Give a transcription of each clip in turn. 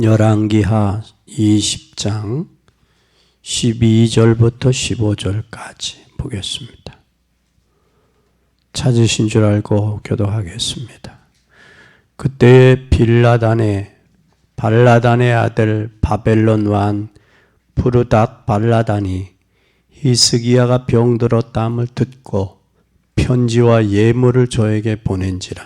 열왕기하 20장 12절부터 15절까지 보겠습니다. 찾으신 줄 알고 교도하겠습니다. 그때에 발라단의 아들 바벨론 왕 부르닥 발라단이 히스기야가 병들었다함을 듣고 편지와 예물을 저에게 보낸지라.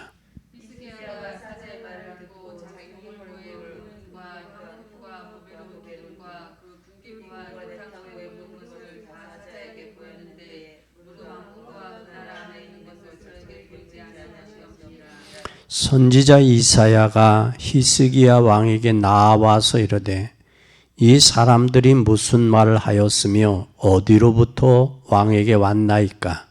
히스기야가 사자의 말을 듣고 자기 고모의 은과 향품과 보배로운 기름과 그 궁기와 조상의 모든 것을 다 사자에게 보였는데 모두 왕궁과 그 나라 안에 있는 것을 저에게 보이지 아니하시옵니라. 선지자 이사야가 히스기야 왕에게 나와서 이르되 이 사람들이 무슨 말을 하였으며 어디로부터 왕에게 왔나이까?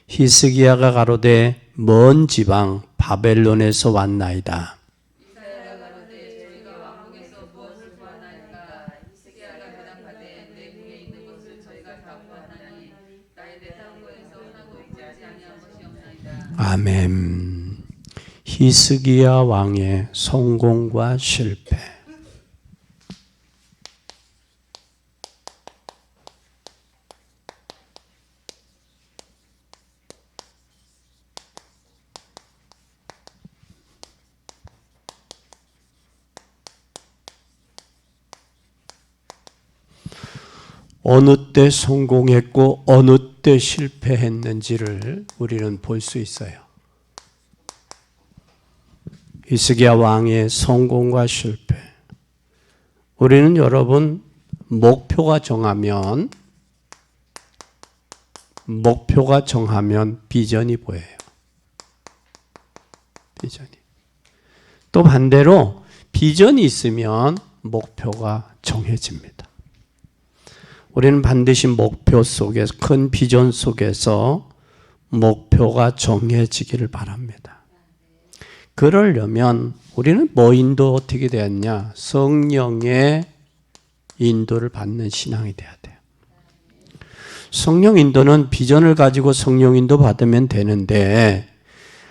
히스기야가 가로되 먼 지방 바벨론에서 왔나이다. 이사야가 가로되 저희가 왕궁에서 무엇을 보았나이까? 히스기야가 대답하되 내 궁에 있는 것을 저희가 다 보았나니 나의 내상고에서 하나도 있지 아니한 것이 없나이다. 아멘. 히스기야 왕의 성공과 실패. 어느 때 성공했고 어느 때 실패했는지를 우리는 볼 수 있어요. 히스기야 왕의 성공과 실패. 우리는 여러분 목표가 정하면 비전이 보여요. 비전이. 또 반대로 비전이 있으면 목표가 정해집니다. 우리는 반드시 목표 속에서, 큰 비전 속에서 목표가 정해지기를 바랍니다. 그러려면 우리는 어떻게 되었냐? 성령의 인도를 받는 신앙이 돼야 돼요. 성령 인도는 비전을 가지고 성령 인도 받으면 되는데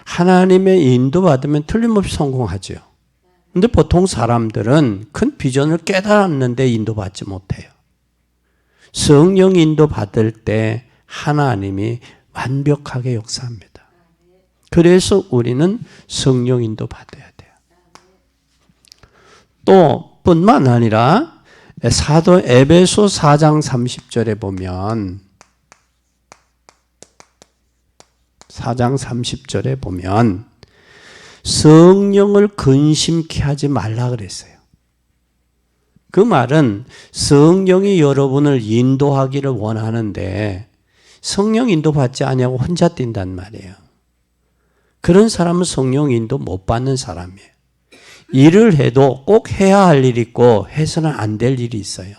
하나님의 인도 받으면 틀림없이 성공하죠. 근데 보통 사람들은 큰 비전을 깨달았는데 인도받지 못해요. 성령 인도 받을 때 하나님이 완벽하게 역사합니다. 그래서 우리는 성령 인도 받아야 돼요. 또 뿐만 아니라 사도 에베소 4장 30절에 보면 4장 30절에 보면 성령을 근심케 하지 말라 그랬어요. 그 말은 성령이 여러분을 인도하기를 원하는데 성령 인도받지 아니하고 혼자 뛴단 말이에요. 그런 사람은 성령 인도 못 받는 사람이에요. 일을 해도 꼭 해야 할 일이 있고 해서는 안 될 일이 있어요.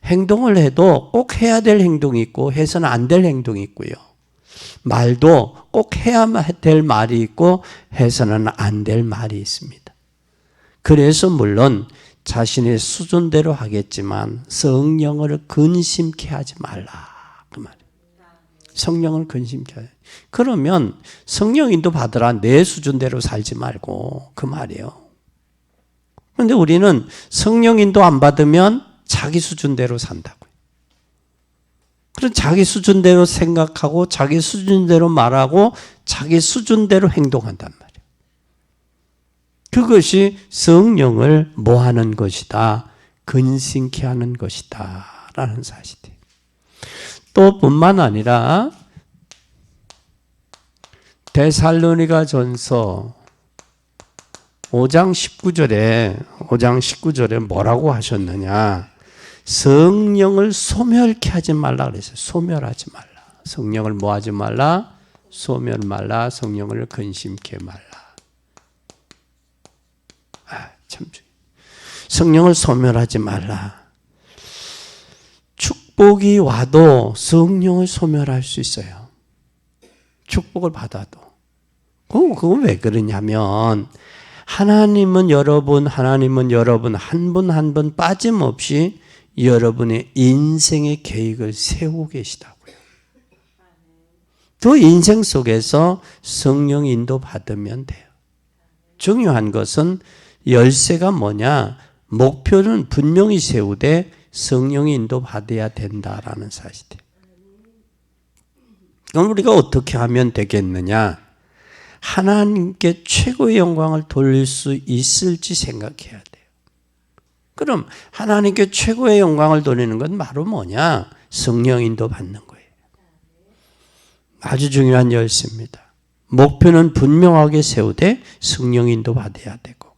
행동을 해도 꼭 해야 될 행동이 있고 해서는 안 될 행동이 있고요. 말도 꼭 해야 될 말이 있고 해서는 안 될 말이 있습니다. 그래서 물론 자신의 수준대로 하겠지만 성령을 근심케 하지 말라. 그 말이에요. 성령을 근심케 하지. 그러면 성령 인도 받으라. 내 수준대로 살지 말고 그 말이에요. 그런데 우리는 성령 인도 안 받으면 자기 수준대로 산다고요. 그럼 자기 수준대로 생각하고 자기 수준대로 말하고 자기 수준대로 행동한단 말이에요. 그것이 성령을 뭐하는 것이다? 근심케 하는 것이다 라는 사실이에요. 또 뿐만 아니라 데살로니가 전서 5장 19절에 뭐라고 하셨느냐? 성령을 소멸케 하지 말라 그랬어요. 소멸하지 말라. 성령을 뭐 하지 말라? 소멸 말라. 성령을 근심케 말라. 참, 성령을 소멸하지 말라. 축복이 와도 성령을 소멸할 수 있어요. 축복을 받아도. 그건 왜 그러냐면 하나님은 여러분 한 분 한 분 빠짐없이 여러분의 인생의 계획을 세우고 계시다고요. 그 인생 속에서 성령 인도 받으면 돼요. 중요한 것은 열쇠가 뭐냐? 목표는 분명히 세우되 성령이 인도받아야 된다라는 사실이에요. 그럼 우리가 어떻게 하면 되겠느냐? 하나님께 최고의 영광을 돌릴 수 있을지 생각해야 돼요. 그럼 하나님께 최고의 영광을 돌리는 건 바로 뭐냐? 성령 인도 받는 거예요. 아주 중요한 열쇠입니다. 목표는 분명하게 세우되 성령 인도 받아야 되고,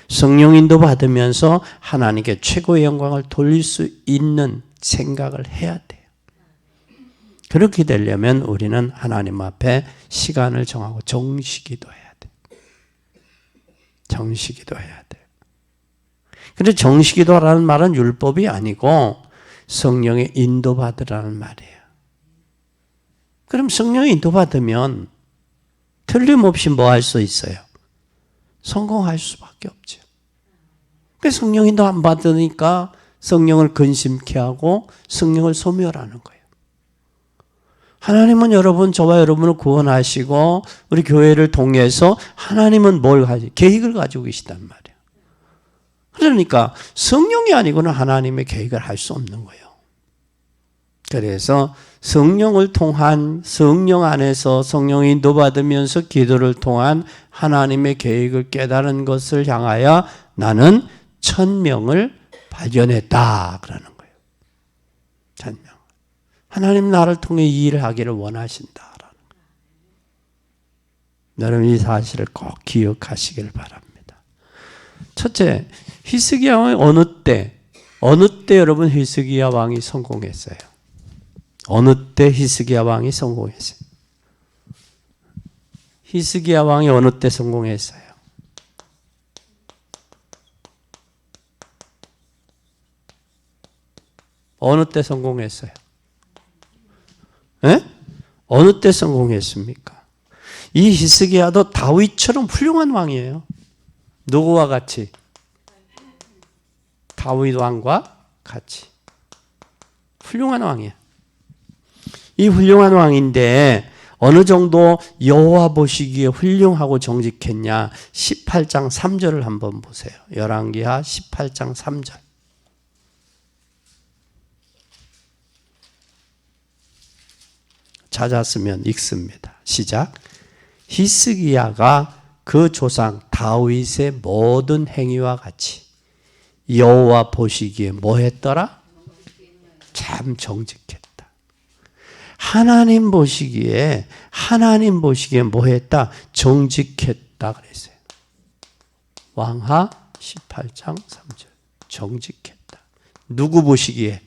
성령 인도 받으면서 하나님께 최고의 영광을 돌릴 수 있는 생각을 해야 돼요. 그렇게 되려면 우리는 하나님 앞에 시간을 정하고 정시기도 해야 돼요. 정시기도 해야 돼요. 그런데 정시기도라는 말은 율법이 아니고 성령의 인도받으라는 말이에요. 그럼 성령의 인도받으면 틀림없이 뭐 할 수 있어요? 성공할 수밖에 없죠. 그래서 성령 인도 안 받으니까 성령을 근심케 하고 성령을 소멸하는 거예요. 하나님은 저와 여러분을 구원하시고 우리 교회를 통해서 하나님은 뭘 가지고 계획을 가지고 계시단 말이에요. 그러니까 성령이 아니고는 하나님의 계획을 할 수 없는 거예요. 그래서 성령을 통한 성령 안에서 성령이 인도받으면서 기도를 통한 하나님의 계획을 깨달은 것을 향하여 나는 1000명을 발견했다 그러는 거예요. 1000명. 하나님 나를 통해 이 일을 하기를 원하신다라는 거예요. 여러분 이 사실을 꼭 기억하시길 바랍니다. 첫째, 히스기야 왕이 어느 때 여러분 히스기야 왕이 성공했어요? 어느 때 히스기야 왕이 성공했어요? 히스기야 왕이 어느 때 성공했어요? 어느 때 성공했어요? 예? 어느 때 성공했습니까? 이 히스기야도 다윗처럼 훌륭한 왕이에요. 누구와 같이? 다윗 왕과 같이. 훌륭한 왕이에요. 이 훌륭한 왕인데 어느 정도 여호와 보시기에 훌륭하고 정직했냐? 18장 3절을 한번 보세요. 열왕기하 18장 3절. 찾았으면 읽습니다. 시작. 히스기야가 그 조상 다윗의 모든 행위와 같이 여호와 보시기에 뭐 했더라? 참 정직했다. 하나님 보시기에 뭐 했다? 정직했다 그랬어요. 왕하 18장 3절. 정직했다. 누구 보시기에?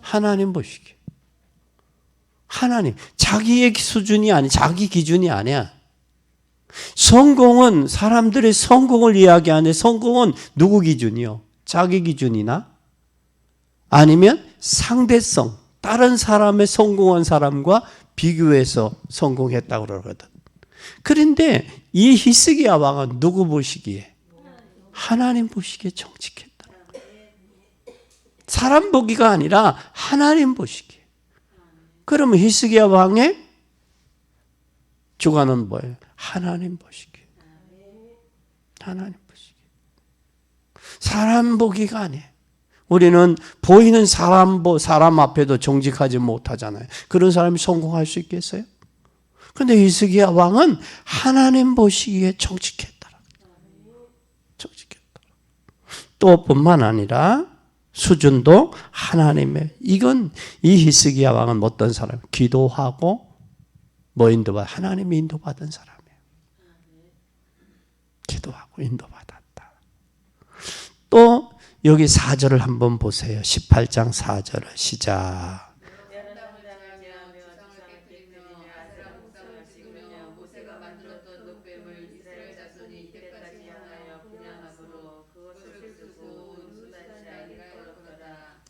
하나님 보시기에. 하나님, 자기의 수준이 아니, 자기 기준이 아니야. 성공은 사람들의 성공을 이야기하는데 성공은 누구 기준이요? 자기 기준이나 아니면 상대성, 다른 사람의 성공한 사람과 비교해서 성공했다고 그러거든. 그런데 이 히스기야 왕은 누구 보시기에? 하나님 보시기에 정직했다. 사람 보기가 아니라 하나님 보시기에. 그러면 히스기야 왕의 주관은 뭐예요? 하나님 보시기에. 하나님 보시기에. 사람 보기가 아니에요. 우리는 보이는 사람 앞에도 정직하지 못하잖아요. 그런 사람이 성공할 수 있겠어요? 그런데 히스기야 왕은 하나님 보시기에 정직했더라. 정직했더라. 또 뿐만 아니라 수준도 하나님의, 이건 이 히스기야 왕은 어떤 사람? 기도하고 뭐 인도받아? 하나님이 인도받은 사람이에요. 기도하고 인도받았다. 또 여기 4절을 한번 보세요. 18장 4절을 시작.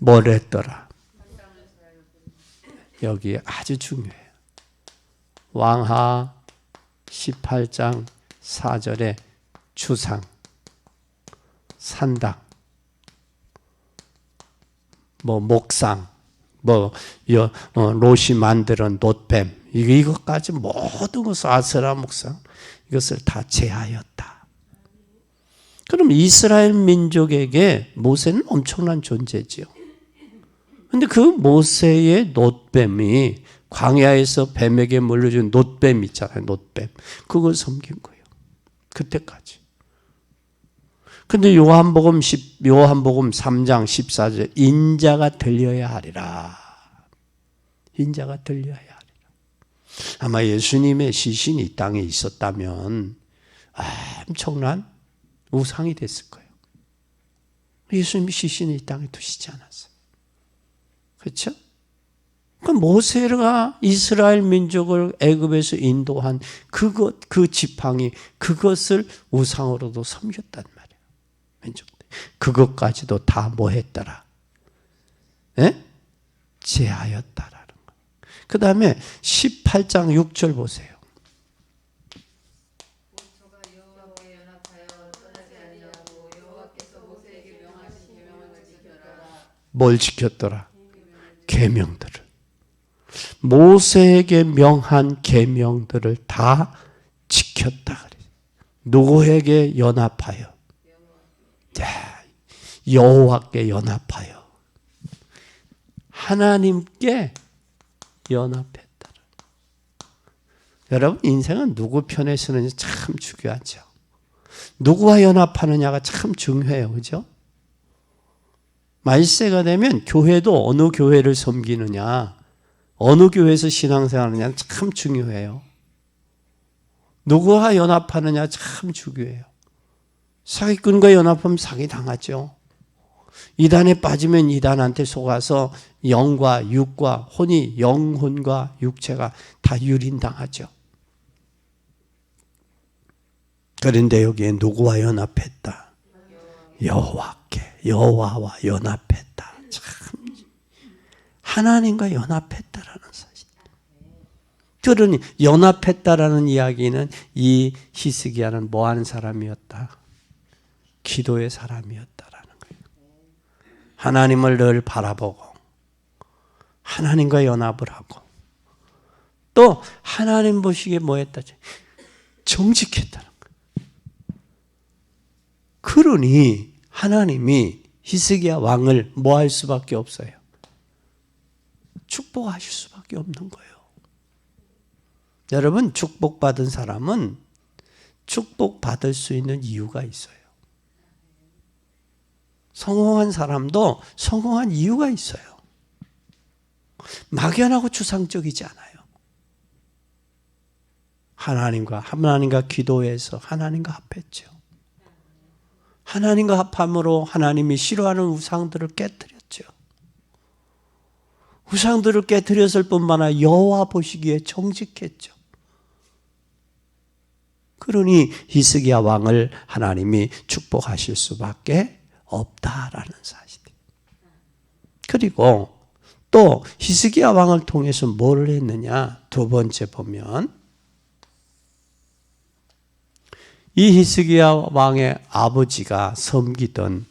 뭘 했더라? 여기 아주 중요해요. 왕하 18장 4절에 주상, 산당, 목상, 롯이 만드는 놋뱀, 이것까지 모든 것을 아스라 목상, 이것을 다 제하였다. 그럼 이스라엘 민족에게 모세는 엄청난 존재지요. 근데 그 모세의 놋뱀이 광야에서 뱀에게 물려준 놋뱀 있잖아요. 놋뱀. 그걸 섬긴 거예요. 그때까지. 근데 요한복음 3장 14절 인자가 들려야 하리라. 인자가 들려야 하리라. 아마 예수님의 시신이 이 땅에 있었다면 엄청난 우상이 됐을 거예요. 예수님이 시신을 이 땅에 두시지 않았어요. 그렇죠? 그 모세가 이스라엘 민족을 애굽에서 인도한 그 지팡이 그것을 우상으로도 섬겼단 말이에요. 민족들. 그것까지도 다 뭐 했더라? 예? 제하였다라는 거예요. 그 다음에 18장 6절 보세요. 저가 여호와와 연합하여 떠나지 아니하고 여호와께서 모세에게 명하신 계명을 지켰더라. 뭘 지켰더라? 계명들을. 모세에게 명한 계명들을 다 지켰다 그래요. 누구에게 연합하여? 여호와께 연합하여. 하나님께 연합했다. 여러분 인생은 누구 편에 서는지 참 중요하죠. 누구와 연합하느냐가 참 중요해요. 그죠? 말세가 되면 교회도 어느 교회를 섬기느냐, 어느 교회에서 신앙생활하느냐 참 중요해요. 누구와 연합하느냐 참 중요해요. 사기꾼과 연합하면 사기당하죠. 이단에 빠지면 이단한테 속아서 영과 육과 혼이 영혼과 육체가 다 유린당하죠. 그런데 여기에 누구와 연합했다? 여호와와 연합했다. 참 하나님과 연합했다라는 사실. 그러니 연합했다라는 이야기는 이 히스기야는 뭐 하는 사람이었다? 기도의 사람이었다라는 거예요. 하나님을 늘 바라보고 하나님과 연합을 하고 또 하나님 보시기에 뭐 했다? 정직했다는 거예요. 그러니 하나님이 히스기야 왕을 뭐 할 수밖에 없어요? 축복하실 수밖에 없는 거예요. 여러분 축복받은 사람은 축복받을 수 있는 이유가 있어요. 성공한 사람도 성공한 이유가 있어요. 막연하고 추상적이지 않아요. 하나님과 기도해서 하나님과 합했죠. 하나님과 합함으로 하나님이 싫어하는 우상들을 깨뜨렸죠. 우상들을 깨뜨렸을 뿐만 아니라 여호와 보시기에 정직했죠. 그러니 히스기야 왕을 하나님이 축복하실 수밖에 없다라는 사실이에요. 그리고 또 히스기야 왕을 통해서 뭘 했느냐? 두 번째 보면 이 히스기야 왕의 아버지가 섬기던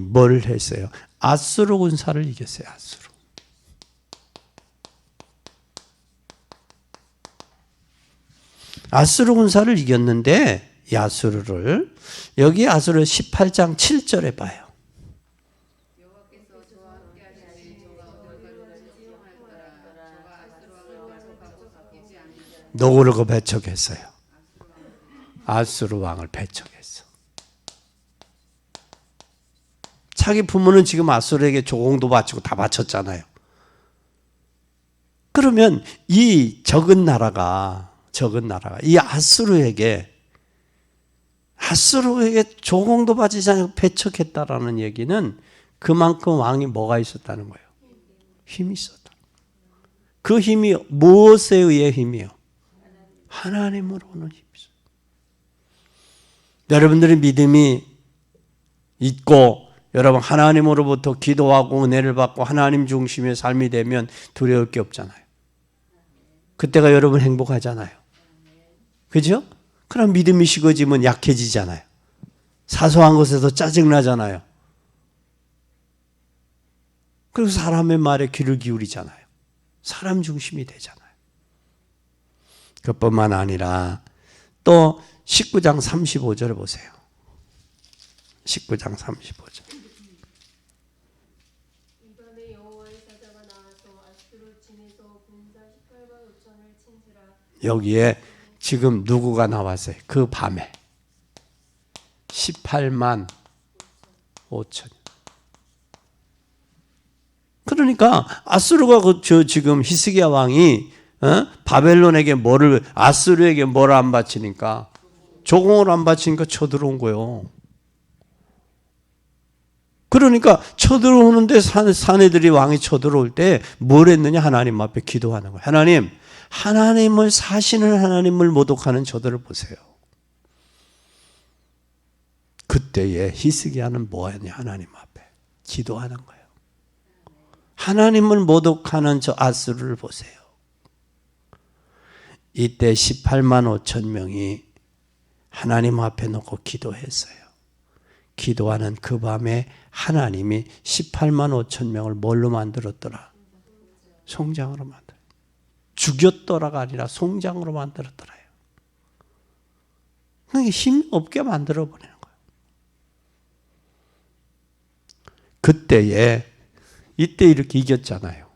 뭘 했어요? 아수르 군사를 이겼어요. 아수르 군사를 이겼는데 이 아수르를 여기 아수르 18장 7절에 봐요. 여호와께서 저와 함께 하시니 저가 어디로 가든지 순종하였더라. 저가 아수르 왕을 배척하고 섞이지 아니하더라. 누구를 그 배척했어요? 아수르 왕을 배척했어. 자기 부모는 지금 아수르에게 조공도 바치고 다 바쳤잖아요. 그러면 이 적은 나라가 이 아수르에게 조공도 바치지 않고 배척했다라는 얘기는 그만큼 왕이 뭐가 있었다는 거예요? 힘이 있었다. 그 힘이 무엇에 의해 힘이요? 하나님으로 오는 힘이 있어요. 여러분들의 믿음이 있고 여러분 하나님으로부터 기도하고 은혜를 받고 하나님 중심의 삶이 되면 두려울 게 없잖아요. 그때가 여러분 행복하잖아요. 그죠? 그럼 믿음이 식어지면 약해지잖아요. 사소한 것에서 짜증나잖아요. 그리고 사람의 말에 귀를 기울이잖아요. 사람 중심이 되잖아요. 그뿐만 아니라 또 19장 35절을 보세요. 19장 35절. 이밤에 여호와의 사자가 나와서 아수르 진에서 군사 18만 5천을 친지라. 여기에 지금 누구가 나왔어요? 그 밤에 18만 5천. 그러니까 아수르가 지금 히스기야 왕이 바벨론에게 아수르에게 뭘 안 바치니까, 조공을 안 바치니까 쳐들어온 거예요. 그러니까 쳐들어오는데 사내들이 왕이 쳐들어올 때 뭘 했느냐? 하나님 앞에 기도하는 거예요. 하나님을 사시는 하나님을 모독하는 저들을 보세요. 그때에 히스기야는 뭐 했냐? 하나님 앞에 기도하는 거예요. 하나님을 모독하는 저 아수르를 보세요. 이때 18만 5천 명이 하나님 앞에 놓고 기도했어요. 기도하는 그 밤에 하나님이 18만 5천 명을 뭘로 만들었더라? 송장으로 만들었어요. 죽였더라가 아니라 송장으로 만들었더라요. 그러니까 힘 없게 만들어버리는 거예요. 이때 이렇게 이겼잖아요.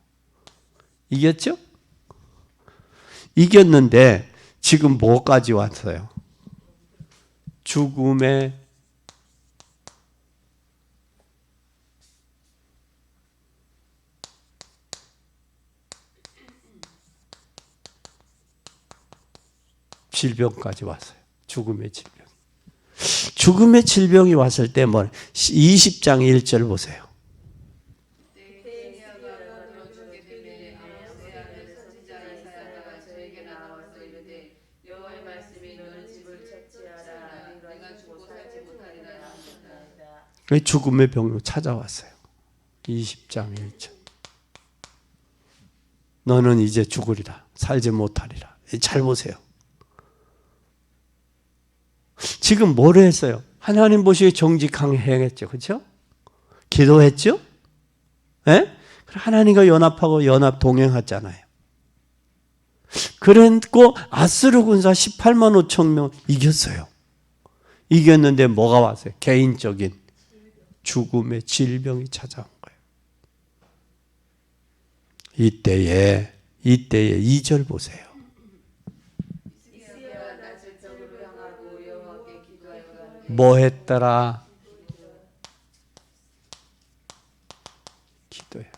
이겼죠? 이겼는데 지금 뭐까지 왔어요? 죽음의 질병까지 왔어요. 죽음의 질병. 죽음의 질병이 왔을 때 20장 1절 보세요. 죽음의 병으로 찾아왔어요. 20장 1절. 너는 이제 죽으리라. 살지 못하리라. 잘 보세요. 지금 뭘 했어요? 하나님 보시기에 정직하게 행했죠. 그렇죠? 기도했죠? 예? 하나님과 연합하고 연합 동행했잖아요. 그랬고 아수르 군사 18만 5천 명 이겼어요. 이겼는데 뭐가 왔어요? 개인적인 죽음의 질병이 찾아온 거예요. 이때에 2절 보세요. 뭐 했더라? 기도해.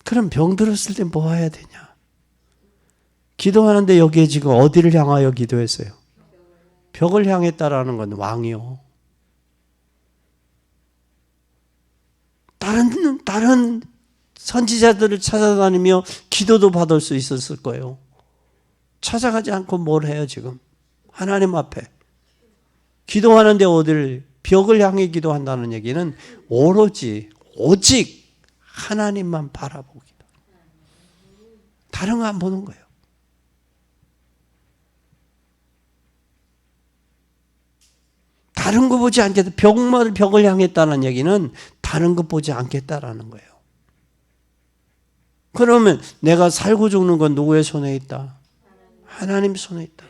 그럼 병 들었을 때 뭐 해야 되냐? 기도하는데 여기에 지금 어디를 향하여 기도했어요? 벽을 향했다라는 건 왕이요. 다른 선지자들을 찾아다니며 기도도 받을 수 있었을 거예요. 찾아가지 않고 뭘 해요 지금? 하나님 앞에 기도하는데 어디를 벽을 향해 기도한다는 얘기는 오직 하나님만 바라보기다. 다른 거 안 보는 거예요. 다른 거 보지 않겠다. 벽을 향했다는 얘기는 다른 거 보지 않겠다라는 거예요. 그러면 내가 살고 죽는 건 누구의 손에 있다? 하나님 손에 있다.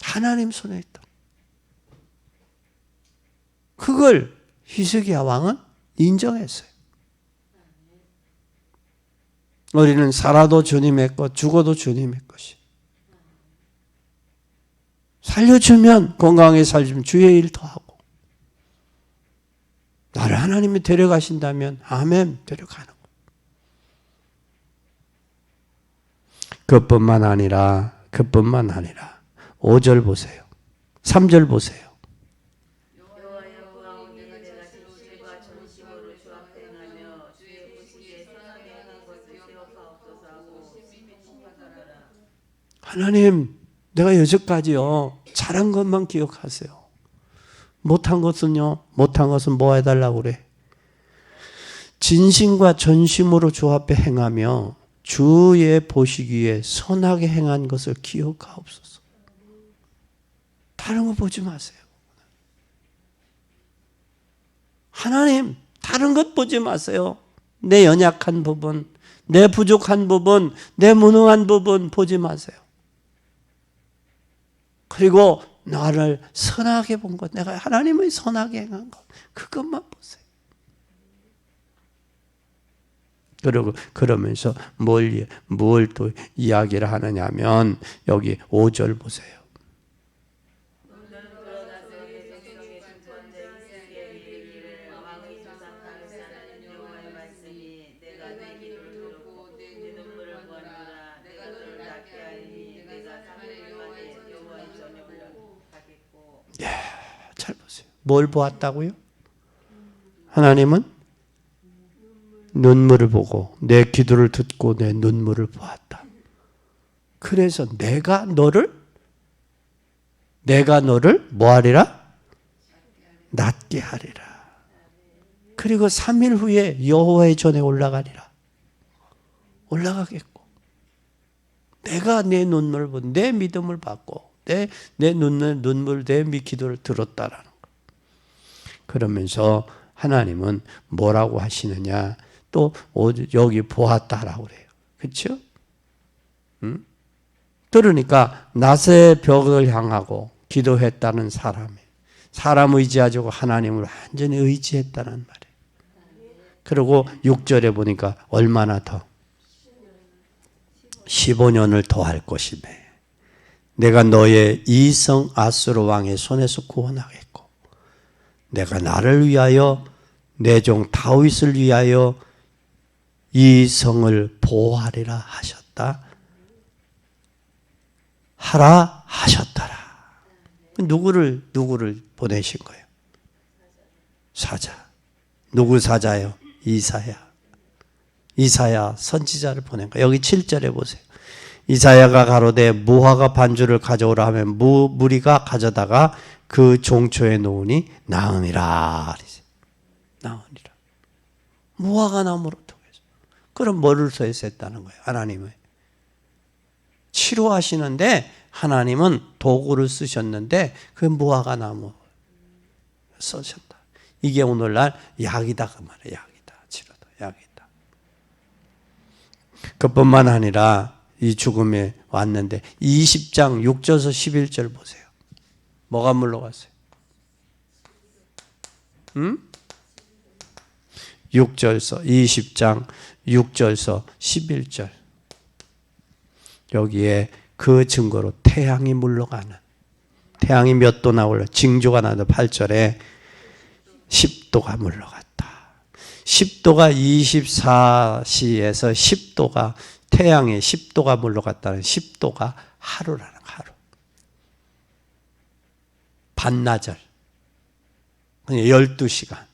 하나님 손에 있다. 그걸 히스기야 왕은 인정했어요. 우리는 살아도 주님의 것, 죽어도 주님의 것이. 살려주면 건강하게 살주면 주의 일 더 하고, 나를 하나님이 데려가신다면 아멘 데려가는 거예요. 그뿐만 아니라 5절 보세요. 3절 보세요. 하나님, 내가 여태까지요 잘한 것만 기억하세요. 못한 것은 뭐 해달라고 그래? 진심과 전심으로 주 앞에 행하며 주의 보시기에 선하게 행한 것을 기억하옵소서. 다른 거 보지 마세요. 하나님, 다른 것 보지 마세요. 내 연약한 부분, 내 부족한 부분, 내 무능한 부분 보지 마세요. 그리고 나를 선하게 본 것, 내가 하나님의 선하게 행한 것, 그것만 보세요. 그리고 그러면서 뭘 또 이야기를 하느냐 하면 여기 5절 보세요. 잘 보세요. 뭘 보았다고요? 하나님은 눈물을 보고 내 기도를 듣고 내 눈물을 보았다. 그래서 내가 너를 뭐하리라? 낫게 하리라. 그리고 3일 후에 여호와의 전에 올라가리라. 올라가겠고 내가 내 눈물을 보고 내 믿음을 받고 내 눈물 내 기도를 들었다라는 거. 그러면서 하나님은 뭐라고 하시느냐? 또 여기 보았다라고 그래요. 그렇죠? 그러니까 낫의 벽을 향하고 기도했다는 사람 의지하지 않고 하나님을 완전히 의지했다는 말이에요. 그리고 6절에 보니까 얼마나 더 15년을 더 할 것이며 내가 너의 이성 아수르 왕의 손에서 구원하겠고 내가 나를 위하여 내 종 다윗을 위하여 이 성을 보호하리라 하셨다. 하라 하셨더라. 누구를 보내신 거예요? 사자. 누구 사자요? 이사야 선지자를 보낸 거예요. 여기 7절에 보세요. 이사야가 가로되 무화과 반주를 가져오라 하면 무리가 가져다가 그 종초에 놓으니 나으니라. 나으니라. 무화과 나무로 통해서. 그럼 뭐를 했다는 거예요? 하나님은 치료하시는데 하나님은 도구를 쓰셨는데 그 무화과 나무 쓰셨다. 이게 오늘날 약이다 그 말이에요. 약이다. 치료다. 약이다. 그뿐만 아니라 이 죽음에 왔는데 20장 6절에서 11절 보세요. 뭐가 물러갔어요? 6절에서 20장 6절에서 11절 여기에 그 증거로 태양이 물러가는 태양이 몇 도 나올라 징조가 나도 8절에 10도가 물러갔다. 10도가 24시에서 10도가 태양에 10도가 물러갔다는 10도가 하루라는 하루. 반나절. 12시간.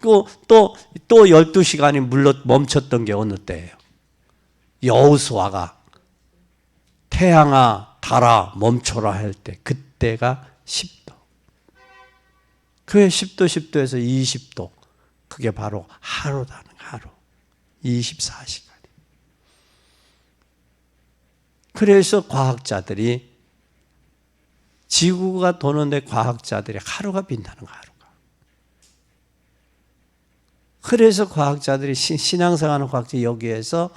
또 12시간이 멈췄던 게 어느 때예요? 여호수아가 태양아 달아 멈춰라 할 때 그때가 10도. 그게 10도에서 20도. 그게 바로 하루라는 하루. 24시간. 그래서 과학자들이 지구가 도는데 과학자들이 하루가 빈다는 거 하루가. 그래서 과학자들이 신앙생활하는 과학자 여기에서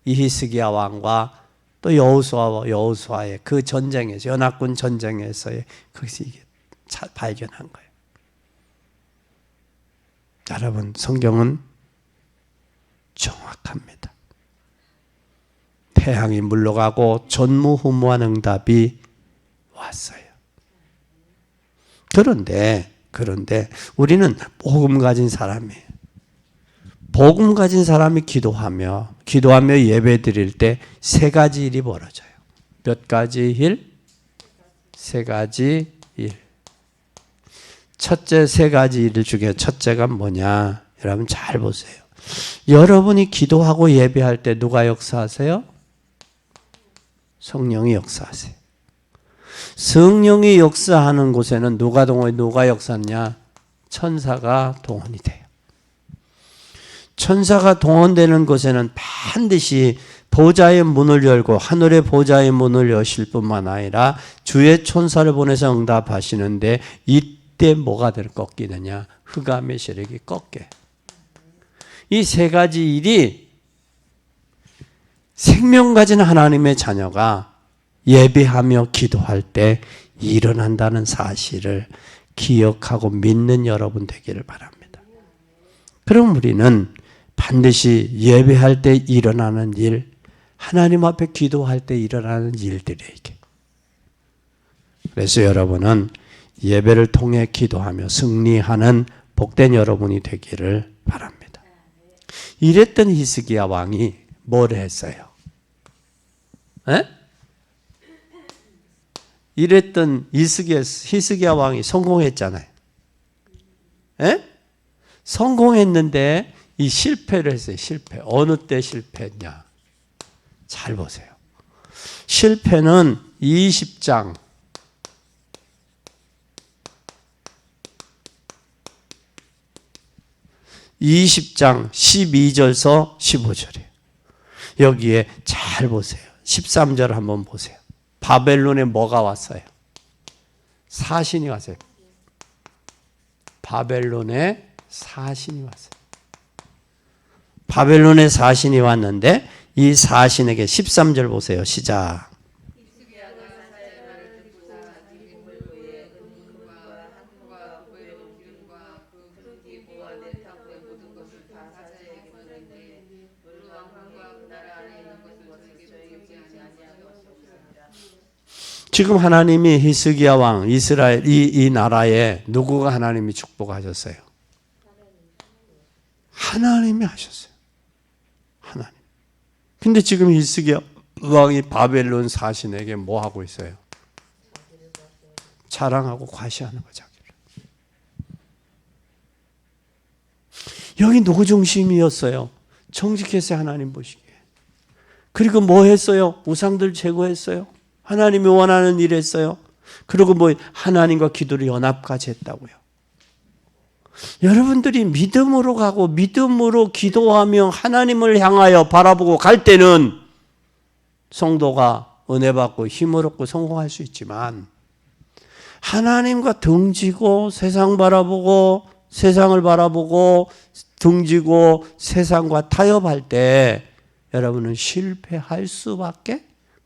이히스기야 왕과 또 여호수아의 그 전쟁에서 연합군 전쟁에서의 거기서 이게 발견한 거예요. 여러분 성경은 정확합니다. 태양이 물러가고 전무후무한 응답이 왔어요. 그런데 우리는 복음 가진 사람이에요. 복음 가진 사람이 기도하며 예배 드릴 때 세 가지 일이 벌어져요. 몇 가지 일? 세 가지 일. 첫째 세 가지 일 중에 첫째가 뭐냐? 여러분 잘 보세요. 여러분이 기도하고 예배할 때 누가 역사하세요? 성령이 역사하세요. 성령이 역사하는 곳에는 누가 역사하냐? 천사가 동원이 돼요. 천사가 동원되는 곳에는 반드시 보좌의 문을 열고 하늘의 보좌의 문을 여실 뿐만 아니라 주의 천사를 보내서 응답하시는데 이때 뭐가 꺾이느냐? 흑암의 세력이 꺾여. 이 세 가지 일이 생명 가진 하나님의 자녀가 예배하며 기도할 때 일어난다는 사실을 기억하고 믿는 여러분 되기를 바랍니다. 그럼 우리는 반드시 예배할 때 일어나는 일, 하나님 앞에 기도할 때 일어나는 일들에게, 그래서 여러분은 예배를 통해 기도하며 승리하는 복된 여러분이 되기를 바랍니다. 이랬던 히스기야 왕이 뭘 했어요? 에? 이랬던 히스기야 왕이 성공했잖아요. 에? 성공했는데 이 실패를 했어요. 실패. 어느 때 실패했냐? 잘 보세요. 실패는 20장 12절서 15절이에요. 여기에 잘 보세요. 13절 한번 보세요. 바벨론에 뭐가 왔어요? 사신이 왔어요. 바벨론에 사신이 왔어요. 바벨론에 사신이 왔는데 이 사신에게 13절 보세요. 시작. 히스기야가 사자의 말을 듣고자 자기 골고에 금과 한과 보배로 기름과 그 기구와 넷하고의 모든 것을 다 사자에게 보냈는데 그 왕궁과 그 나라 안에 있는 것을 저에게 보지 아니하시옵소서. 지금 하나님이 히스기야 왕 이스라엘 이 나라에 누구가 하나님이 축복하셨어요? 하나님이 하셨어요. 하나님. 근데 지금 히스기야 왕이 바벨론 사신에게 뭐 하고 있어요? 자랑하고 과시하는 거 자기를. 여기 누구 중심이었어요? 정직했어요. 하나님 보시기에. 그리고 뭐 했어요? 우상들 제거했어요. 하나님이 원하는 일 했어요. 그리고 뭐 하나님과 기도를 연합까지 했다고요. 여러분들이 믿음으로 가고 믿음으로 기도하며 하나님을 향하여 바라보고 갈 때는 성도가 은혜 받고 힘을 얻고 성공할 수 있지만, 하나님과 등지고 세상 바라보고 세상을 바라보고 등지고 세상과 타협할 때 여러분은 실패할 수밖에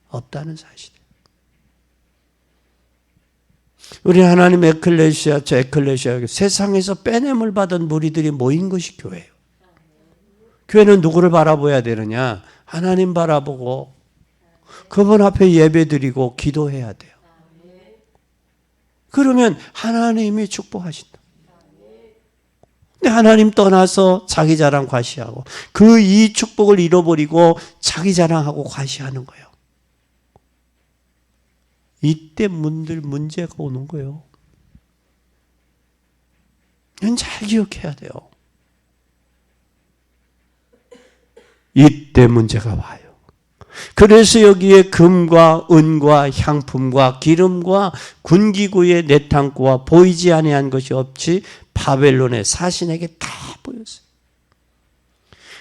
없다는 사실이에요. 우리 하나님 에클레시아, 저 에클레시아, 세상에서 빼냄을 받은 무리들이 모인 것이 교회예요. 교회는 누구를 바라봐야 되느냐? 하나님 바라보고 그분 앞에 예배드리고 기도해야 돼요. 그러면 하나님이 축복하신다. 근데 하나님 떠나서 자기 자랑 과시하고 그 이 축복을 잃어버리고 자기 자랑하고 과시하는 거예요. 이때 문제가 오는 거예요. 이건 잘 기억해야 돼요. 이때 문제가 와요. 그래서 여기에 금과 은과 향품과 기름과 군기구의 내탕구와 보이지 아니한 것이 없이 바벨론의 사신에게 다 보였어요.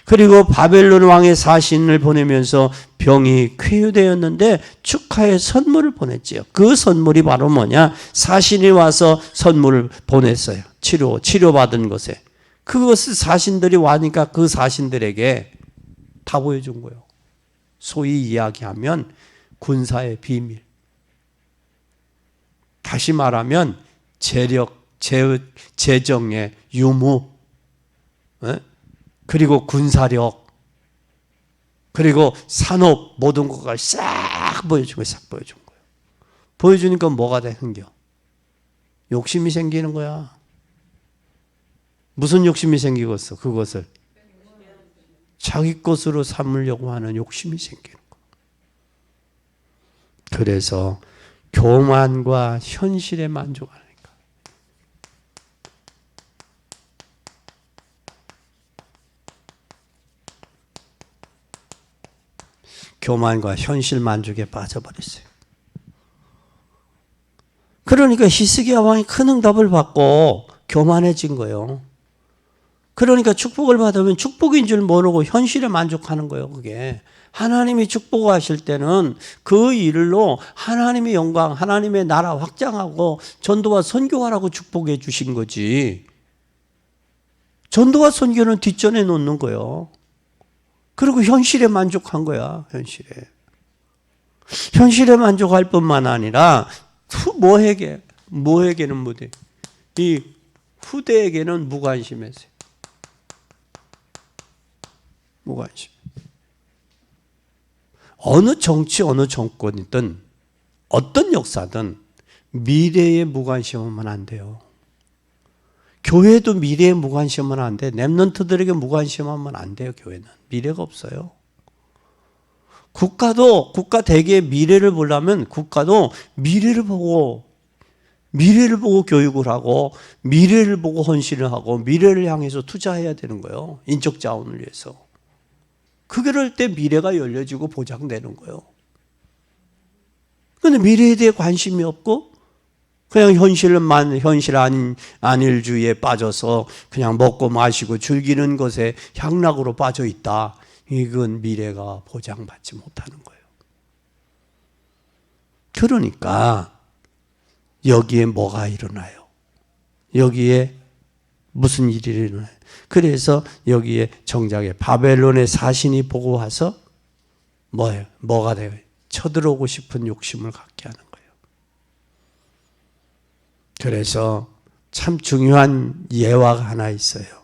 그리고 바벨론 왕의 사신을 보내면서 병이 쾌유되었는데 축하의 선물을 보냈지요. 그 선물이 바로 뭐냐? 사신이 와서 선물을 보냈어요. 치료받은 것에. 그것을 사신들이 와니까 그 사신들에게 다 보여준 거예요. 소위 이야기하면 군사의 비밀. 다시 말하면 재정의 유무. 그리고 군사력, 그리고 산업 모든 것을 싹 보여준 거예요. 싹 보여준 거예요. 보여주니까 뭐가 생겨? 욕심이 생기는 거야. 무슨 욕심이 생기겠어? 그것을 자기 것으로 삼으려고 하는 욕심이 생기는 거예요. 그래서 교만과 현실에 만족하는 교만과 현실 만족에 빠져버렸어요. 그러니까 히스기야 왕이 큰 응답을 받고 교만해진 거예요. 그러니까 축복을 받으면 축복인 줄 모르고 현실에 만족하는 거예요. 그게 하나님이 축복하실 때는 그 일로 하나님의 영광, 하나님의 나라 확장하고 전도와 선교하라고 축복해 주신 거지. 전도와 선교는 뒷전에 놓는 거예요. 그리고 현실에 만족한 거야. 현실에. 현실에 만족할 뿐만 아니라 뭐에게는 무대. 이 후대에게는 무관심했어요. 무관심. 어느 정치, 어느 정권이든 어떤 역사든 미래에 무관심하면 안 돼요. 교회도 미래에 무관심하면 안 돼. 랩런트들에게 무관심하면 안 돼요. 교회는 미래가 없어요. 국가 대개의 미래를 보려면 국가도 미래를 보고 교육을 하고 미래를 보고 헌신을 하고 미래를 향해서 투자해야 되는 거예요. 인적 자원을 위해서. 그럴 때 미래가 열려지고 보장되는 거예요. 그런데 미래에 대해 관심이 없고 그냥 현실 아닌 안일주의에 빠져서 그냥 먹고 마시고 즐기는 것에 향락으로 빠져 있다. 이건 미래가 보장받지 못하는 거예요. 그러니까 여기에 뭐가 일어나요? 여기에 무슨 일이 일어나요? 그래서 여기에 정작에 바벨론의 사신이 보고 와서 뭐예요? 뭐가 돼요? 쳐들어오고 싶은 욕심을 갖게 하는 거예요. 그래서 참 중요한 예화가 하나 있어요.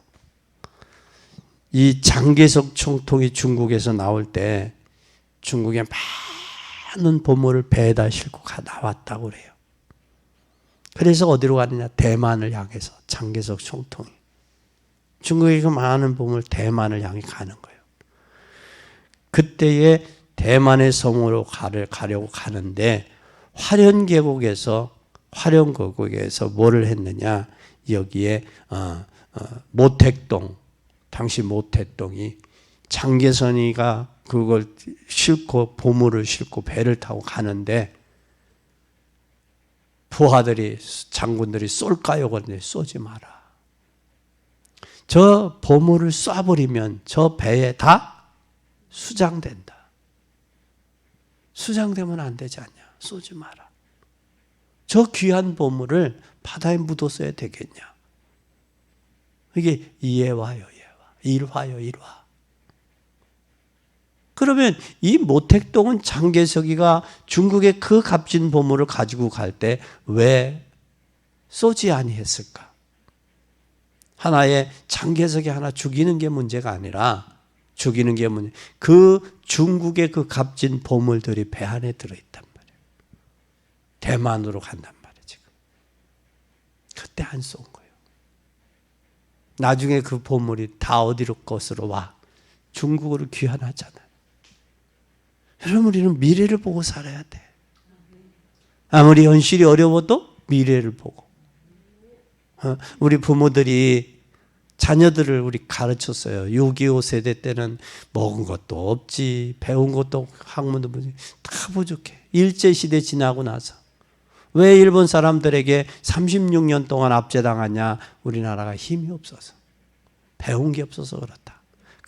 이 장개석 총통이 중국에서 나올 때 중국에 많은 보물을 배에다 싣고 나왔다고 그래요. 그래서 어디로 가느냐? 대만을 향해서 장개석 총통이. 중국에 그 많은 보물 대만을 향해 가는 거예요. 그때에 대만의 성으로 가려고 가는데 화련계곡에서 뭐를 했느냐? 여기에 모택동, 당시 모택동이 장개선이가 그걸 싣고 보물을 싣고 배를 타고 가는데 부하들이 장군들이 쏠까요? 그런데 쏘지 마라. 저 보물을 쏴버리면 저 배에 다 수장된다. 수장되면 안 되지 않냐? 쏘지 마라. 저 귀한 보물을 바다에 묻었어야 되겠냐? 이게 예화요, 일화요, 일화. 그러면 이 모택동은 장개석이가 중국의 그 값진 보물을 가지고 갈 때 왜 쏘지 아니했을까? 하나의 장개석이 하나 죽이는 게 문제가 아니라 그 중국의 그 값진 보물들이 배 안에 들어있단 말이에요. 대만으로 간단 말이에요. 지금 그때 안 쏜 거예요. 나중에 그 보물이 다 어디로 것으로 와? 중국으로 귀환하잖아요. 여러분, 우리는 미래를 보고 살아야 돼. 아무리 현실이 어려워도 미래를 보고. 우리 부모들이 자녀들을 우리 가르쳤어요. 6.25 세대 때는 먹은 것도 없지, 배운 것도 학문도 뭐지, 다 부족해. 일제시대 지나고 나서. 왜 일본 사람들에게 36년 동안 압제당하냐? 우리나라가 힘이 없어서. 배운 게 없어서 그렇다.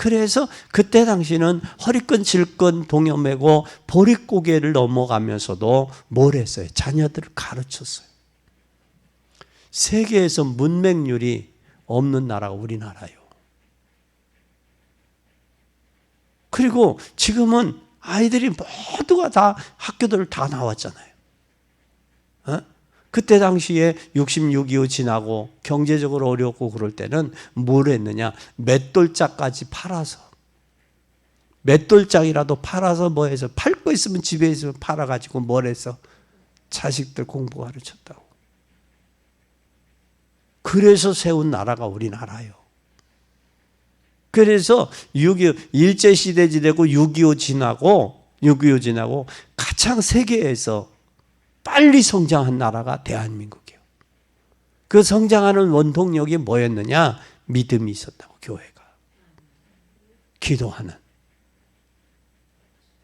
그래서 그때 당시는 허리끈 질끈 동여매고 보릿고개를 넘어가면서도 뭘 했어요? 자녀들을 가르쳤어요. 세계에서 문맹률이 없는 나라가 우리나라예요. 그리고 지금은 아이들이 모두가 다 학교들을 다 나왔잖아요. 그때 당시에 66.25 지나고 경제적으로 어렵고 그럴 때는 뭘 했느냐? 맷돌짝까지 팔아서, 맷돌짝이라도 팔아서 뭐 해서, 팔 거 있으면 집에 있으면 팔아가지고 뭘 해서 자식들 공부 가르쳤다고. 그래서 세운 나라가 우리나라예요. 그래서 6.25 일제시대 지내고 6.25 지나고 가장 세계에서 빨리 성장한 나라가 대한민국이에요. 그 성장하는 원동력이 뭐였느냐? 믿음이 있었다고, 교회가. 기도하는.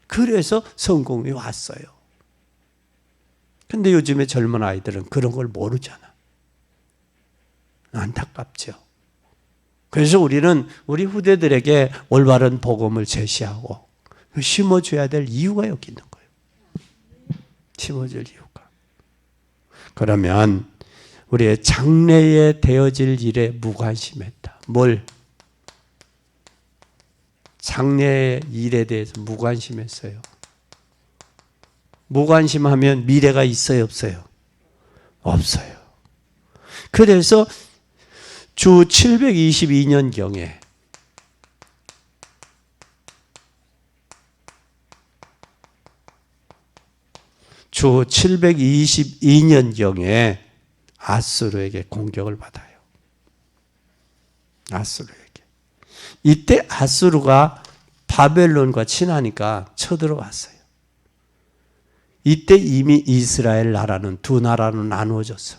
그래서 성공이 왔어요. 근데 요즘에 젊은 아이들은 그런 걸 모르잖아. 안타깝죠. 그래서 우리는 우리 후대들에게 올바른 복음을 제시하고 심어줘야 될 이유가 여기 있는 거예요. 심어줄 이유가. 그러면 우리의 장래에 되어질 일에 무관심했다. 뭘? 장래의 일에 대해서 무관심했어요. 무관심하면 미래가 있어요, 없어요? 없어요. 그래서 주 722년경에 주 722년경에 아수르에게 공격을 받아요. 아수르에게. 이때 아수르가 바벨론과 친하니까 쳐들어왔어요. 이때 이미 이스라엘 나라는 두 나라로 나누어졌어.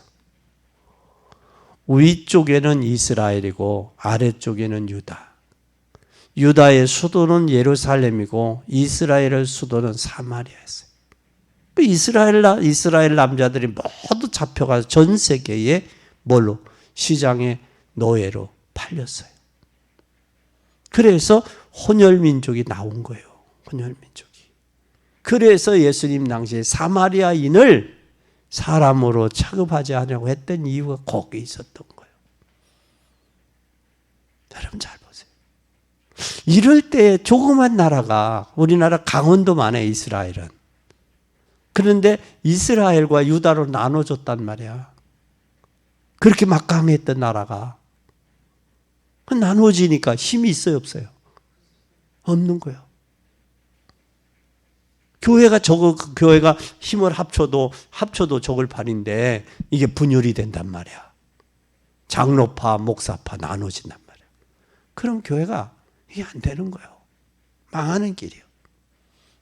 위쪽에는 이스라엘이고 아래쪽에는 유다. 유다의 수도는 예루살렘이고 이스라엘의 수도는 사마리아였어요. 이스라엘 남자들이 모두 잡혀가서 전 세계에 뭘로? 시장의 노예로 팔렸어요. 그래서 혼혈민족이 나온 거예요. 혼혈민족이. 그래서 예수님 당시에 사마리아인을 사람으로 취급하지 않으려고 했던 이유가 거기에 있었던 거예요. 여러분 잘 보세요. 이럴 때 조그만 나라가, 우리나라 강원도만 해, 이스라엘은. 그런데 이스라엘과 유다로 나눠졌단 말이야. 그렇게 막강했던 나라가 나눠지니까 힘이 있어요, 없어요? 없는 거예요. 교회가 힘을 합쳐도 적을 판인데 이게 분열이 된단 말이야. 장로파, 목사파 나눠진단 말이야. 그럼 교회가 이게 안 되는 거예요. 망하는 길이에요.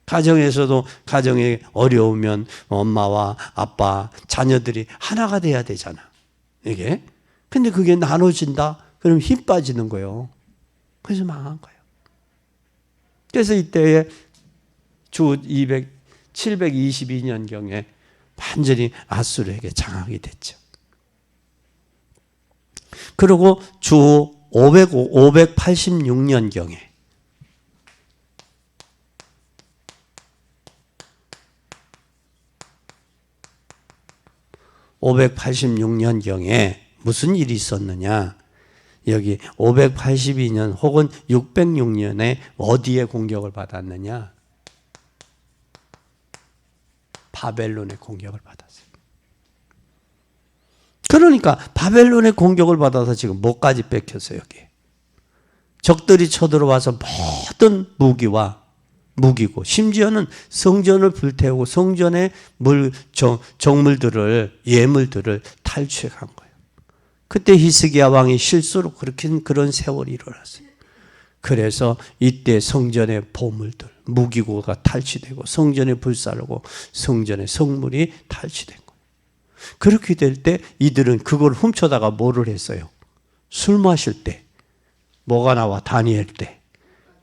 가정에서도 가정에 어려우면 엄마와 아빠, 자녀들이 하나가 돼야 되잖아. 이게. 근데 그게 나눠진다? 그럼 힘 빠지는 거예요. 그래서 망한 거예요. 그래서 이때에 주 722년경에 완전히 아수르에게 장악이 됐죠. 그리고 주 586년경에 무슨 일이 있었느냐? 여기 582년 혹은 606년에 어디에 공격을 받았느냐? 바벨론의 공격을 받았어요. 그러니까 바벨론의 공격을 받아서 지금 뭐까지 뺏겼어요, 여기? 적들이 쳐들어와서 모든 무기고 심지어는 성전을 불태우고 성전의 예물들을 탈취해 간 거예요. 그때 히스기야 왕이 실수로 그런 세월이 일어났어요. 그래서 이때 성전의 보물들, 무기고가 탈취되고 성전에 불사르고 성전의 성물이 탈취된 거예요. 그렇게 될 때 이들은 그걸 훔쳐다가 뭐를 했어요? 술 마실 때 뭐가 나와? 다니엘 때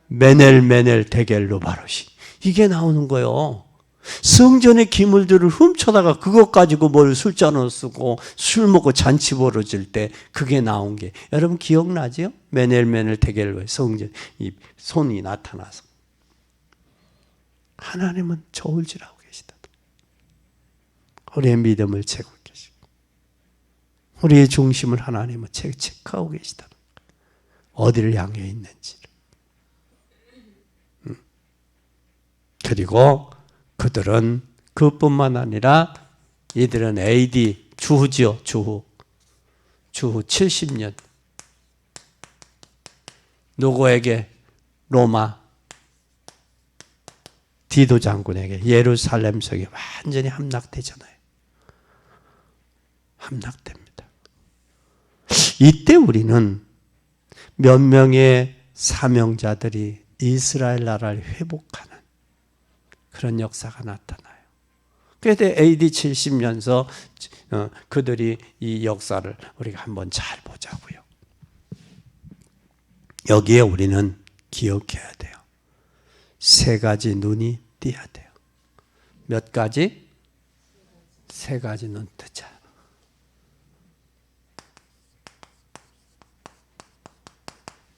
메넬 데겔로바롯이 이게 나오는 거예요. 성전의 기물들을 훔쳐다가 그것 가지고 뭘 술잔을 쓰고 술 먹고 잔치 벌어질 때 그게 나온 게 여러분 기억나죠? 메넬 데겔로의 성전 이 손이 나타나서 하나님은 저울질하고 계시다. 우리의 믿음을 채고 계시고 우리의 중심을 하나님은 체크하고 계시다. 어디를 향해 있는지를. 그리고 그들은 그뿐만 아니라 이들은 AD 주후지요. 주후 70년 누구에게? 로마 디도 장군에게 예루살렘 성이 완전히 함락되잖아요. 함락됩니다. 이때 우리는 몇 명의 사명자들이 이스라엘 나라를 회복하는 그런 역사가 나타나요. 그래서 AD 70년서 그들이 이 역사를 우리가 한번 잘 보자고요. 여기에 우리는 기억해야 돼요. 세 가지 눈이 띄어야 돼요. 몇 가지? 세 가지 눈 뜨자.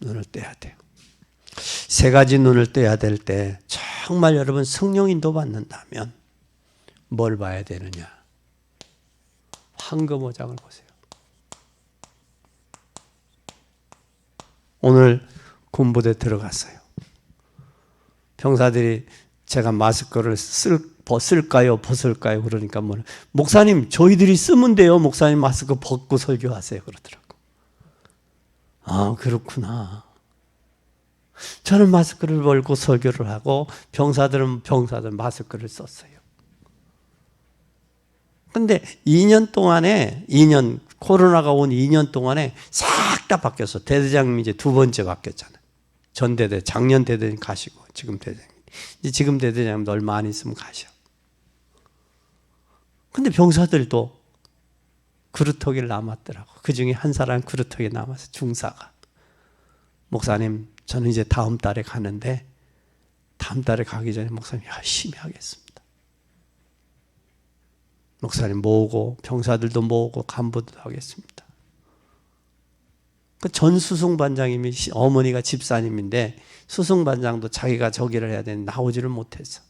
눈을 떼야 돼요. 세 가지 눈을 떼야 될 때 정말 여러분 성령 인도 받는다면 뭘 봐야 되느냐? 황금 오장을 보세요. 오늘 군부대 들어갔어요. 병사들이 제가 마스크를 쓸까요? 벗을까요? 그러니까 뭐 목사님 저희들이 쓰면 돼요. 목사님 마스크 벗고 설교하세요. 그러더라고. 아, 그렇구나. 저는 마스크를 벗고 설교를 하고 병사들 마스크를 썼어요. 근데 2년 동안에 코로나가 온 2년 동안에 싹 다 바뀌었어. 대대장님이 이제 두 번째 바뀌었잖아요. 전 대대, 작년 대대장님 가시고 지금 대대장님. 이제 지금 대대장님도 얼마 안 있으면 가셔. 근데 병사들도 그루터기를 남았더라고. 그 중에 한 사람 그루터기 남아서 중사가. 목사님, 저는 이제 다음 달에 가는데 다음 달에 가기 전에 목사님 열심히 하겠습니다. 목사님 모으고 병사들도 모으고 간부도 하겠습니다. 그 전 수송반장님이 어머니가 집사님인데 수송반장도 자기가 저기를 해야 되는데 나오지를 못했어.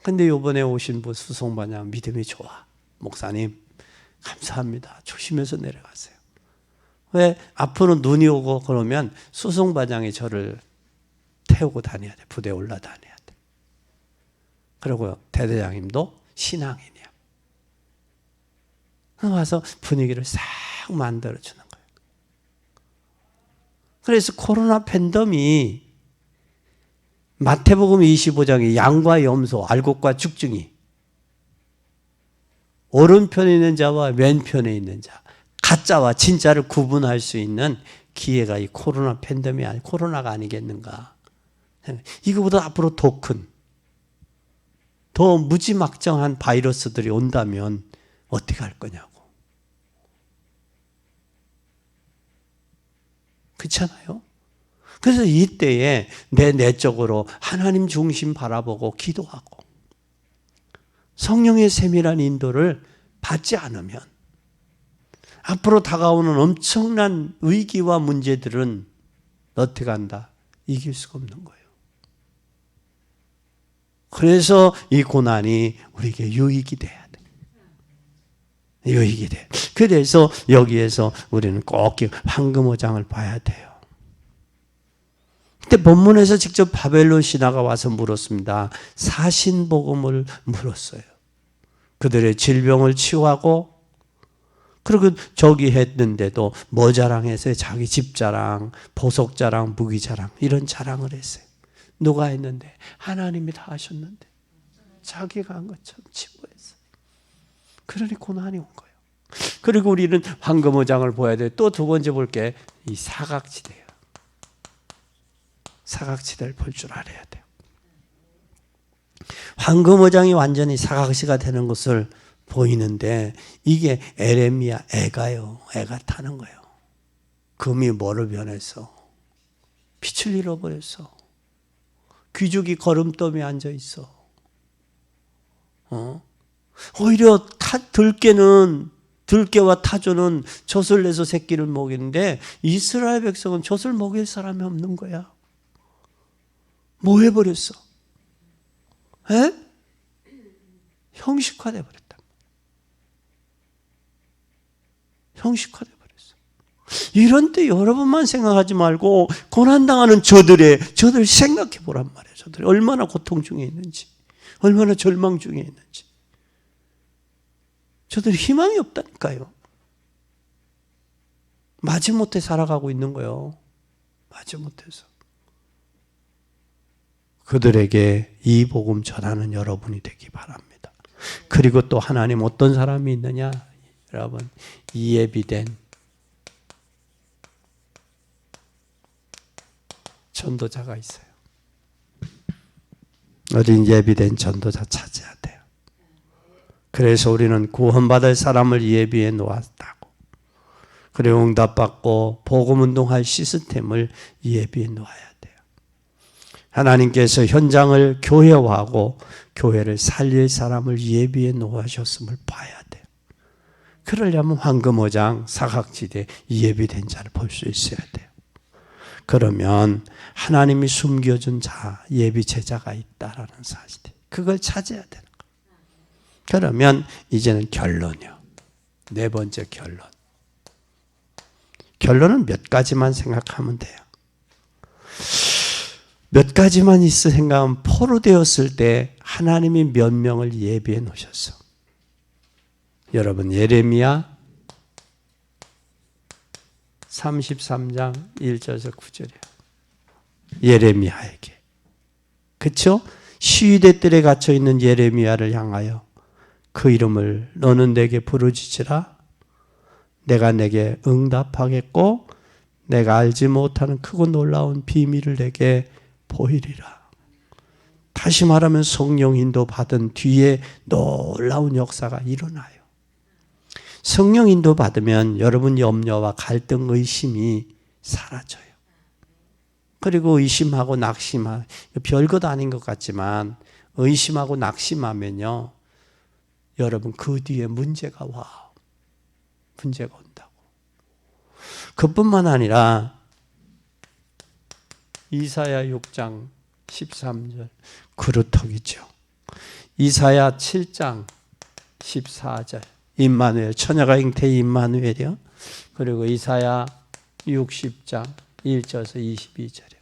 근데 이번에 오신 분 수송반장 믿음이 좋아. 목사님 감사합니다. 조심해서 내려가세요. 왜? 앞으로 눈이 오고 그러면 수송반장이 저를 태우고 다녀야 돼. 부대에 올라다녀야 돼. 그리고 대대장님도 신앙인이야. 와서 분위기를 싹 만들어주는 거예요. 그래서 코로나 팬덤이 마태복음 25장에 양과 염소, 알곡과 죽증이 오른편에 있는 자와 왼편에 있는 자, 가짜와 진짜를 구분할 수 있는 기회가 이 코로나 팬덤이 아니 코로나가 아니겠는가. 이거보다 앞으로 더 큰, 더 무지막정한 바이러스들이 온다면 어떻게 할 거냐고. 그렇잖아요. 그래서 이때에 내 내적으로 하나님 중심 바라보고 기도하고 성령의 세밀한 인도를 받지 않으면 앞으로 다가오는 엄청난 위기와 문제들은 어떻게 한다? 이길 수가 없는 거예요. 그래서 이 고난이 우리에게 유익이 돼야 돼. 유익이 돼. 그래서 여기에서 우리는 꼭 황금오장을 봐야 돼요. 그때 본문에서 직접 바벨론 신하가 와서 물었습니다. 사신복음을 물었어요. 그들의 질병을 치유하고 그리고 저기 했는데도 뭐 자랑했어요? 자기 집 자랑, 보석 자랑, 무기 자랑 이런 자랑을 했어요. 누가 했는데? 하나님이 다 하셨는데 자기가 한 것처럼 치부했어요. 그러니 고난이 온 거예요. 그리고 우리는 황금오장을 보아야 돼요. 또 두 번째 볼 게 이 사각지대예요. 사각지대를 볼 줄 알아야 돼요. 황금오장이 완전히 사각지가 되는 것을 보이는데 이게 에레미야 애가요. 애가 타는 거예요. 금이 뭐를 변했어? 빛을 잃어버렸어. 귀족이 거름더미에 앉아 있어. 오히려 들깨와 타조는 젖을 내서 새끼를 먹이는데 이스라엘 백성은 젖을 먹일 사람이 없는 거야. 뭐 해버렸어? 에? 형식화돼 버렸다. 형식화돼 버렸어. 이런 때 여러분만 생각하지 말고 고난당하는 저들 생각해 보란 말이에요. 저들이 얼마나 고통 중에 있는지, 얼마나 절망 중에 있는지. 저들이 희망이 없다니까요. 마지못해 살아가고 있는 거예요. 마지못해서. 그들에게 이 복음 전하는 여러분이 되기 바랍니다. 그리고 또 하나님 어떤 사람이 있느냐? 여러분, 예비된 전도자가 있어요. 어린 예비된 전도자 찾아야 돼요. 그래서 우리는 구원받을 사람을 예비해 놓았다고. 그리고 응답받고 복음운동할 시스템을 예비해 놓아야 돼요. 하나님께서 현장을 교회화하고 교회를 살릴 사람을 예비해 놓으셨음을 봐야 돼요. 그러려면 황금오장, 사각지대 예비된 자를 볼 수 있어야 돼요. 그러면 하나님이 숨겨준 자, 예비 제자가 있다라는 사실, 그걸 찾아야 되는 거예요. 그러면 이제는 결론이요. 네 번째 결론. 결론은 몇 가지만 생각하면 돼요. 몇 가지만 있어 생각하면 포로되었을 때 하나님이 몇 명을 예비해 놓으셨어. 여러분 예레미야 33장 1절에서 9절이야. 예레미야에게. 그렇죠? 시위대 뜰에 갇혀 있는 예레미야를 향하여 그 이름을 너는 내게 부르짖으라. 내가 내게 응답하겠고 내가 알지 못하는 크고 놀라운 비밀을 내게 보이리라. 다시 말하면 성령 인도 받은 뒤에 놀라운 역사가 일어나요. 성령 인도 받으면 여러분 염려와 갈등, 의심이 사라져요. 그리고 의심하고 낙심하, 별것 아닌 것 같지만 의심하고 낙심하면요, 여러분 그 뒤에 문제가 와. 문제가 온다고. 그뿐만 아니라 이사야 6장 13절 그루터기죠. 이사야 7장 14절 임마누엘, 처녀가 잉태의 임마누엘이요. 그리고 이사야 60장 1절에서 22절이요.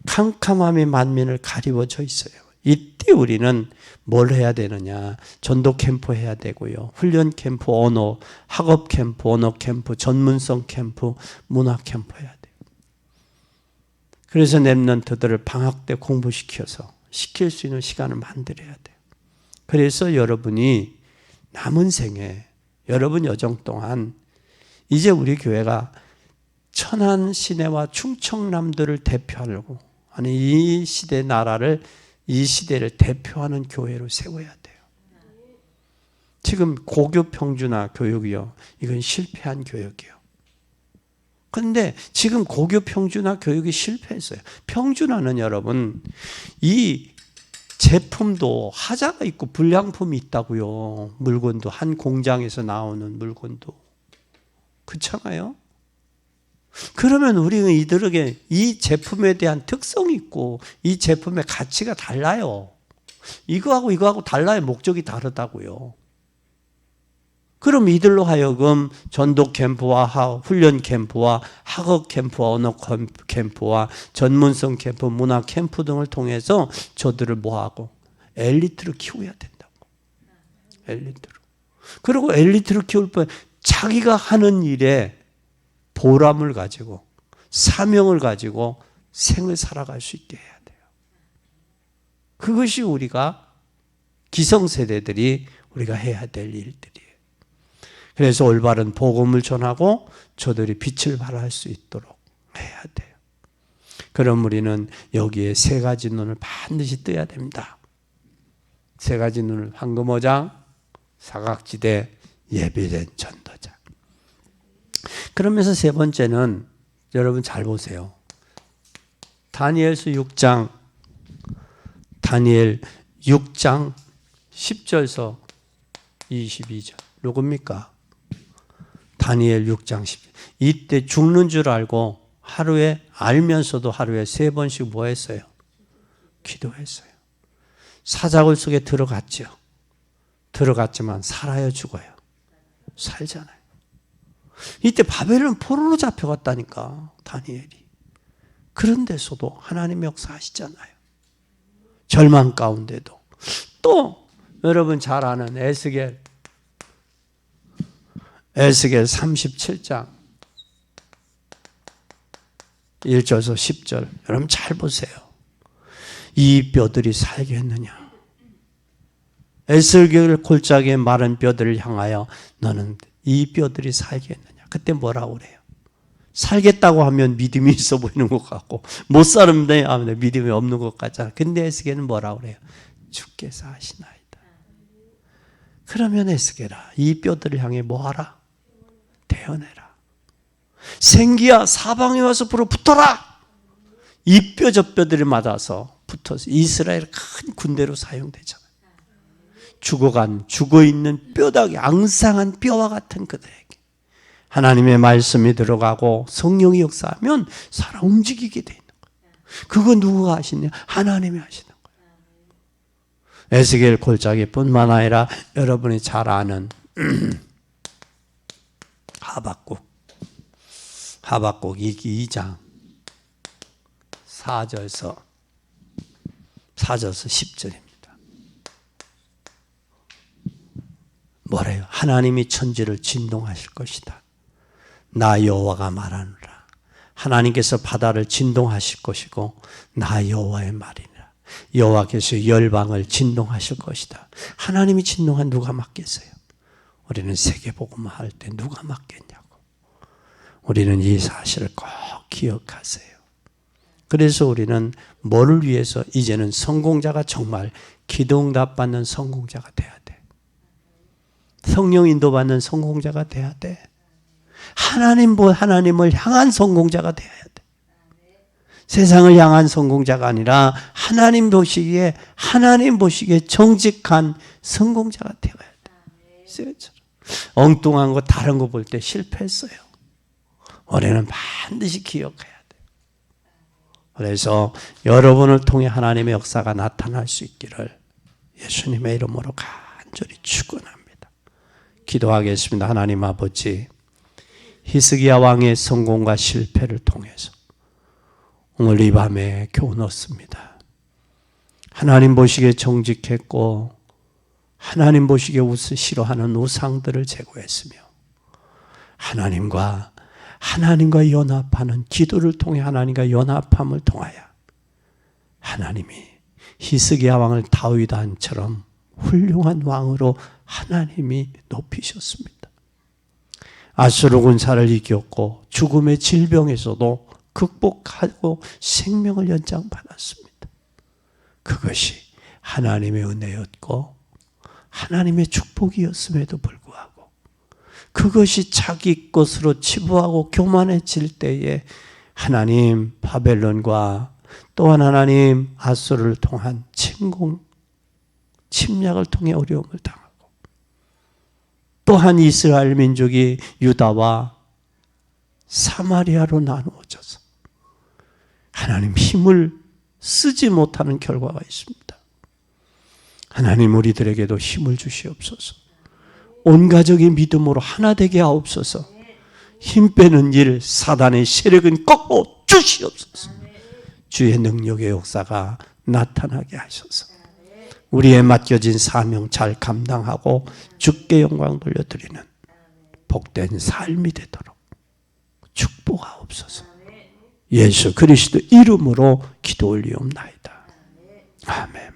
캄캄함이 만민을 가리워져 있어요. 이때 우리는 뭘 해야 되느냐? 전도 캠프 해야 되고요. 훈련 캠프, 언어, 학업 캠프, 언어 캠프, 전문성 캠프, 문화 캠프 해야 돼요. 그래서 랩런트들을 방학 때 공부시켜서 시킬 수 있는 시간을 만들어야 돼요. 그래서 여러분이 남은 생에 여러분 여정 동안 이제 우리 교회가 천안 시내와 충청남도를 대표하려고 아니 이 시대 나라를 이 시대를 대표하는 교회로 세워야 돼요. 지금 고교 평준화 교육이요. 이건 실패한 교육이요. 그런데 지금 고교 평준화 교육이 실패했어요. 평준화는 여러분 이 제품도 하자가 있고 불량품이 있다고요. 물건도 한 공장에서 나오는 물건도. 그렇잖아요. 그러면 우리는 이들에게 이 제품에 대한 특성이 있고 이 제품의 가치가 달라요. 이거하고 달라요. 목적이 다르다고요. 그럼 이들로 하여금 전도 캠프와 훈련 캠프와 학업 캠프와 언어 캠프와 전문성 캠프, 문화 캠프 등을 통해서 저들을 뭐하고 엘리트로 키워야 된다고. 엘리트로. 그리고 엘리트로 키울 뻔 자기가 하는 일에 보람을 가지고 사명을 가지고 생을 살아갈 수 있게 해야 돼요. 그것이 우리가 기성세대들이 우리가 해야 될 일들이에요. 그래서 올바른 복음을 전하고 저들이 빛을 발할 수 있도록 해야 돼요. 그럼 우리는 여기에 세 가지 눈을 반드시 떠야 됩니다. 세 가지 눈을 황금어장, 사각지대, 예비된 전도자. 그러면서 세 번째는 여러분 잘 보세요. 다니엘 6장 10절에서 22절. 누굽니까? 다니엘 6장 10절. 이때 죽는 줄 알고 알면서도 하루에 3번씩 뭐 했어요? 기도했어요. 사자굴 속에 들어갔죠. 들어갔지만 살아요, 죽어요? 살잖아요. 이때 바벨론 포로로 잡혀갔다니까, 다니엘이. 그런데서도 하나님 역사하시잖아요. 절망 가운데도. 또 여러분 잘 아는 에스겔 37장 1절에서 10절. 여러분 잘 보세요. 이 뼈들이 살게 했느냐? 에스겔 골짜기의 마른 뼈들을 향하여 너는 이 뼈들이 살게 했느냐? 그때 뭐라고 그래요? 살겠다고 하면 믿음이 있어 보이는 것 같고 못 살는데 하면 믿음이 없는 것 같잖아. 근데 에스겔은 뭐라고 그래요? 주께서 하시나이다. 그러면 에스겔아, 이 뼈들을 향해 뭐하라? 태어내라. 생기야, 사방에 와서 붙어라. 이 뼈 저 뼈들을 맞아서 붙어서 이스라엘 큰 군대로 사용되잖아요. 죽어있는 뼈다귀, 앙상한 뼈와 같은 그들에게 하나님의 말씀이 들어가고 성령이 역사하면 살아 움직이게 돼 있는 거예요. 그거 누가 하시냐? 하나님이 하시는 거예요. 에스겔 골짜기뿐만 아니라 여러분이 잘 아는 하박국 2장 4절서 10절입니다. 뭐래요? 하나님이 천지를 진동하실 것이다. 나 여호와가 말하노라. 하나님께서 바다를 진동하실 것이고 나 여호와의 말이니라. 여호와께서 열방을 진동하실 것이다. 하나님이 진동한 누가 맡겠어요? 우리는 세계복음을 할 때 누가 맡겠냐고. 우리는 이 사실을 꼭 기억하세요. 그래서 우리는 뭐를 위해서 이제는 성공자가 정말 기도응답 받는 성공자가 돼야 돼. 성령 인도받는 성공자가 돼야 돼. 하나님을 향한 성공자가 돼야 돼. 세상을 향한 성공자가 아니라 하나님 보시기에 정직한 성공자가 되어야 돼. 엉뚱한 거 다른 거 볼 때 실패했어요. 우리는 반드시 기억해야 돼. 그래서 여러분을 통해 하나님의 역사가 나타날 수 있기를 예수님의 이름으로 간절히 축원합니다. 기도하겠습니다. 하나님 아버지, 히스기야 왕의 성공과 실패를 통해서 오늘 이 밤에 교훈 얻습니다. 하나님 보시기에 정직했고 하나님 보시기에 싫어하는 우상들을 제거했으며 하나님과 연합하는 기도를 통해 하나님과 연합함을 통하여 하나님이 히스기야 왕을 다윗 왕처럼 훌륭한 왕으로 하나님이 높이셨습니다. 아수르 군사를 이겼고 죽음의 질병에서도 극복하고 생명을 연장받았습니다. 그것이 하나님의 은혜였고 하나님의 축복이었음에도 불구하고 그것이 자기 것으로 치부하고 교만해질 때에 하나님 바벨론과 또한 하나님 아수르를 통한 침략을 통해 어려움을 당하고 또한 이스라엘 민족이 유다와 사마리아로 나누어져서 하나님 힘을 쓰지 못하는 결과가 있습니다. 하나님 우리들에게도 힘을 주시옵소서. 온 가족이 믿음으로 하나 되게 하옵소서. 힘 빼는 일 사단의 세력은 꺾어 주시옵소서. 주의 능력의 역사가 나타나게 하셔서 우리의 맡겨진 사명 잘 감당하고 주께 영광 돌려드리는 복된 삶이 되도록 축복하옵소서. 예수 그리스도 이름으로 기도 올리옵나이다. 아멘.